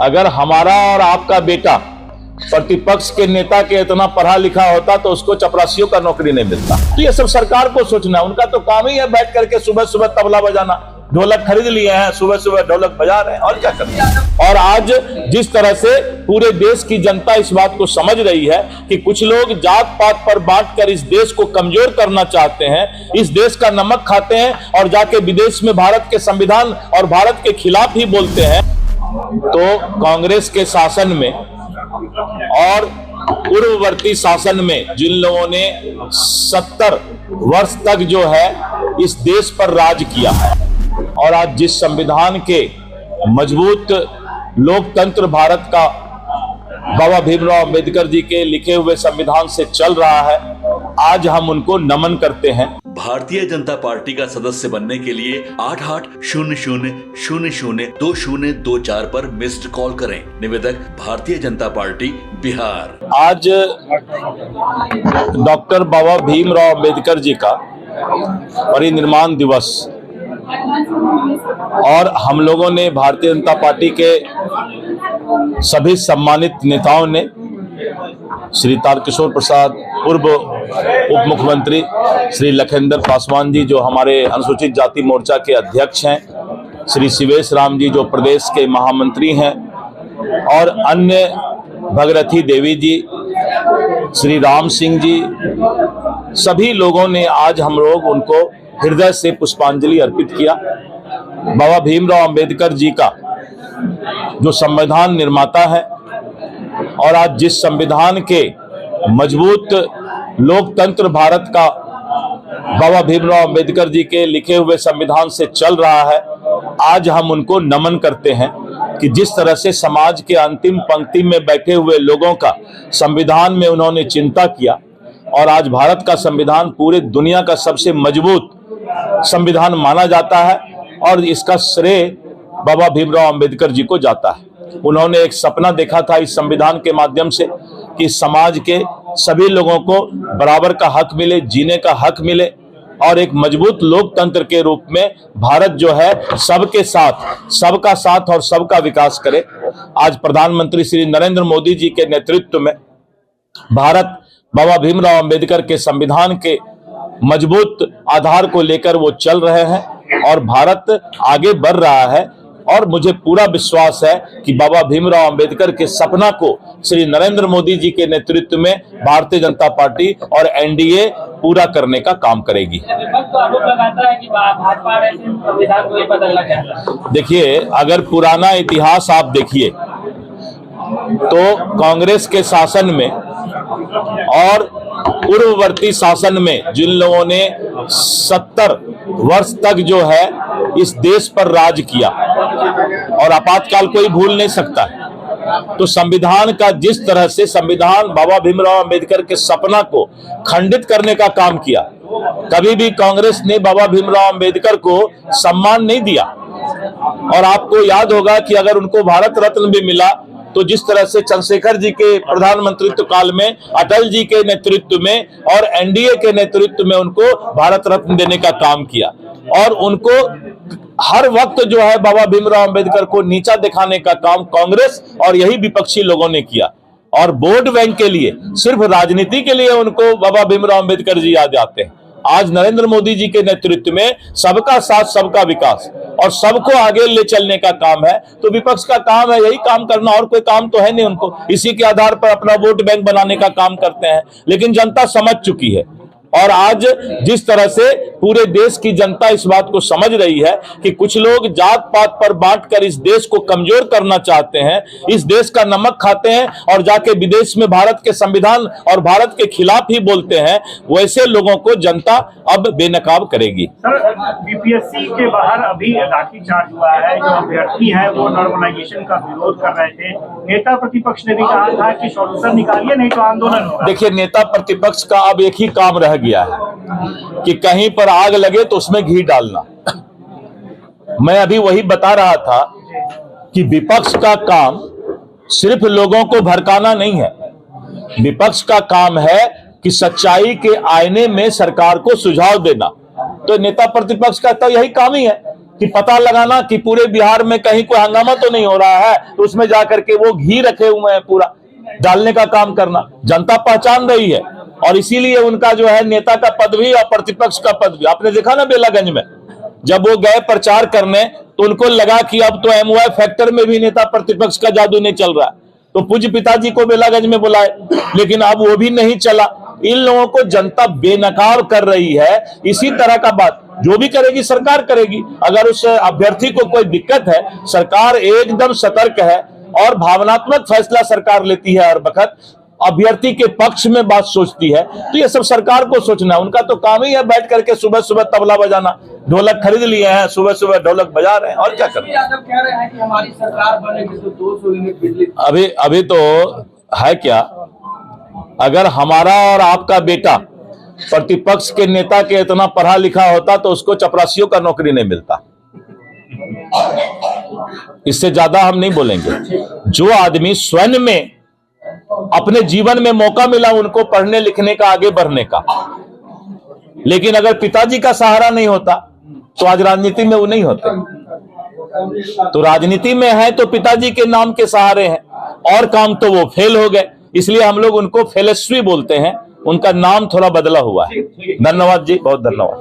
अगर हमारा और आपका बेटा प्रतिपक्ष के नेता के इतना पढ़ा लिखा होता तो उसको चपरासियों का नौकरी नहीं मिलता। तो ये सब सरकार को सोचना है। उनका तो काम ही है बैठ करके सुबह सुबह तबला बजाना। ढोलक खरीद लिए हैं, सुबह सुबह ढोलक बजा रहे हैं, और क्या करते हैं। और आज जिस तरह से पूरे देश की जनता इस बात को समझ रही है कि कुछ लोग जात पात पर बांटकर इस देश को कमजोर करना चाहते हैं, इस देश का नमक खाते हैं और जाके विदेश में भारत के संविधान और भारत के खिलाफ ही बोलते हैं, तो कांग्रेस के शासन में और पूर्ववर्ती शासन में जिन लोगों ने 70 वर्ष तक जो है इस देश पर राज किया है, और आज जिस संविधान के मजबूत लोकतंत्र भारत का बाबा भीमराव अंबेडकर जी के लिखे हुए संविधान से चल रहा है, आज हम उनको नमन करते हैं। भारतीय जनता पार्टी का सदस्य बनने के लिए 8800002024 पर मिस्ड कॉल करें। निवेदक भारतीय जनता पार्टी बिहार। आज डॉक्टर बाबा भीमराव अंबेडकर जी का परिनिर्वाण दिवस, और हम लोगों ने भारतीय जनता पार्टी के सभी सम्मानित नेताओं ने, श्री तारकिशोर प्रसाद पूर्व उप मुख्यमंत्री, श्री लखनदर पासवान जी जो हमारे अनुसूचित जाति मोर्चा के अध्यक्ष हैं, श्री शिवेश राम जी जो प्रदेश के महामंत्री हैं, और अन्य भगरथी देवी जी, श्री राम सिंह जी, सभी लोगों ने आज हम लोग उनको हृदय से पुष्पांजलि अर्पित किया। बाबा भीमराव अंबेडकर जी का जो संविधान निर्माता है, और आज जिस संविधान के मजबूत लोकतंत्र भारत का बाबा भीमराव अंबेडकर जी के लिखे हुए संविधान से चल रहा है, आज हम उनको नमन करते हैं कि जिस तरह से समाज के अंतिम पंक्ति में बैठे हुए लोगों का संविधान में उन्होंने चिंता किया, और आज भारत का संविधान पूरे दुनिया का सबसे मजबूत संविधान माना जाता है, और इसका श्रेय बाबा भीमराव अंबेडकर जी को जाता है। उन्होंने एक सपना देखा था इस संविधान के माध्यम से कि समाज के सभी लोगों को बराबर का हक मिले, जीने का हक मिले, और एक मजबूत लोकतंत्र के रूप में भारत जो है सबके साथ, सबका साथ और सबका विकास करे। आज प्रधानमंत्री श्री नरेंद्र मोदी जी के नेतृत्व में भारत बाबा भीमराव अंबेडकर के संविधान के मजबूत आधार को लेकर वो चल रहे हैं, और भारत आगे बढ़ रहा है। और मुझे पूरा विश्वास है कि बाबा भीमराव अंबेडकर के सपना को श्री नरेंद्र मोदी जी के नेतृत्व में भारतीय जनता पार्टी और एनडीए पूरा करने का काम करेगी। देखिए, अगर पुराना इतिहास आप देखिए तो कांग्रेस के शासन में और पूर्ववर्ती शासन में जिन लोगों ने 70 वर्ष तक जो है इस देश पर राज किया, और आपातकाल कोई भूल नहीं सकता है, तो संविधान का जिस तरह से संविधान बाबा भीमराव अंबेडकर के सपना को खंडित करने का काम किया, कभी भी कांग्रेस ने बाबा भीमराव अंबेडकर को सम्मान नहीं दिया। और आपको याद होगा कि अगर उनको भारत रत्न भी मिला तो जिस तरह से चंद्रशेखर जी के प्रधानमंत्रित्व काल में, अटल जी के नेतृत्व में और एनडीए के नेतृत्व में उनको भारत रत्न देने का काम किया, और उनको हर वक्त जो है बाबा भीमराव अंबेडकर को नीचा दिखाने का काम कांग्रेस और यही विपक्षी लोगों ने किया, और वोट बैंक के लिए, सिर्फ राजनीति के लिए उनको बाबा भीमराव अंबेडकर जी याद आते हैं। आज नरेंद्र मोदी जी के नेतृत्व में सबका साथ, सबका विकास और सबको आगे ले चलने का काम है, तो विपक्ष का काम है यही काम करना, और कोई काम तो है नहीं उनको। इसी के आधार पर अपना वोट बैंक बनाने का काम करते हैं, लेकिन जनता समझ चुकी है। और आज जिस तरह से पूरे देश की जनता इस बात को समझ रही है कि कुछ लोग जात पात पर बांटकर इस देश को कमजोर करना चाहते हैं, इस देश का नमक खाते हैं और जाके विदेश में भारत के संविधान और भारत के खिलाफ ही बोलते हैं, वैसे लोगों को जनता अब बेनकाब करेगी। सर, बीपीएससी के बाहर अभी लाठीचार्ज हुआ है, जो अभ्यर्थी है वो नॉर्मलाइजेशन का विरोध कर रहे थे। नेता प्रतिपक्ष ने भी कहा था कि सॉल्यूशन निकालिए, नहीं तो आंदोलन होगा। देखिए, नेता प्रतिपक्ष का अब एक ही काम रह गया है कि कहीं पर आग लगे तो उसमें घी डालना। मैं अभी वही बता रहा था कि विपक्ष का काम सिर्फ लोगों को भड़काना नहीं है, विपक्ष का काम है कि सच्चाई के आईने में सरकार को सुझाव देना। तो नेता प्रतिपक्ष का तो यही काम ही है कि पता लगाना कि पूरे बिहार में कहीं कोई हंगामा तो नहीं हो रहा है, तो उसमें जाकर के वो घी रखे हुए हैं पूरा डालने का काम करना। जनता पहचान रही है और इसीलिए उनका जो है नेता का पद भी और प्रतिपक्ष का पद भी। आपने देखा ना बेलागंज में जब वो गए प्रचार करने तो उनको लगा कि अब तो एमवाय फैक्टर में भी नेता प्रतिपक्ष का जादू नहीं चल रहा, तो पूज्य पिताजी को बेलागंज में बुलाए, लेकिन अब वो भी नहीं चला। इन लोगों को जनता बेनकाब कर रही है। इसी तरह का बात जो भी करेगी सरकार करेगी। अगर उस अभ्यर्थी को कोई दिक्कत है, सरकार एकदम सतर्क है और भावनात्मक फैसला सरकार लेती है हर वक्त, अभ्यर्थी के पक्ष में बात सोचती है। तो ये सब सरकार को सोचना है। उनका तो काम ही है बैठ करके सुबह सुबह तबला बजाना। ढोलक खरीद लिए हैं, सुबह सुबह ढोलक बजा रहे हैं और क्या कर रहे हैं। यादव कह रहे हैं कि हमारी सरकार बनेगी तो 200 यूनिट बिजली। अभी तो है क्या, अगर हमारा और आपका बेटा प्रतिपक्ष के नेता के इतना पढ़ा लिखा होता तो उसको चपरासियों का नौकरी नहीं मिलता। इससे ज्यादा हम नहीं बोलेंगे। जो आदमी स्वयं में अपने जीवन में मौका मिला उनको पढ़ने लिखने का, आगे बढ़ने का, लेकिन अगर पिताजी का सहारा नहीं होता तो आज राजनीति में वो नहीं होते। तो राजनीति में है तो पिताजी के नाम के सहारे हैं और काम तो वो फेल हो गए, इसलिए हम लोग उनको फेलस्वी बोलते हैं। उनका नाम थोड़ा बदला हुआ है। धन्यवाद जी, बहुत धन्यवाद।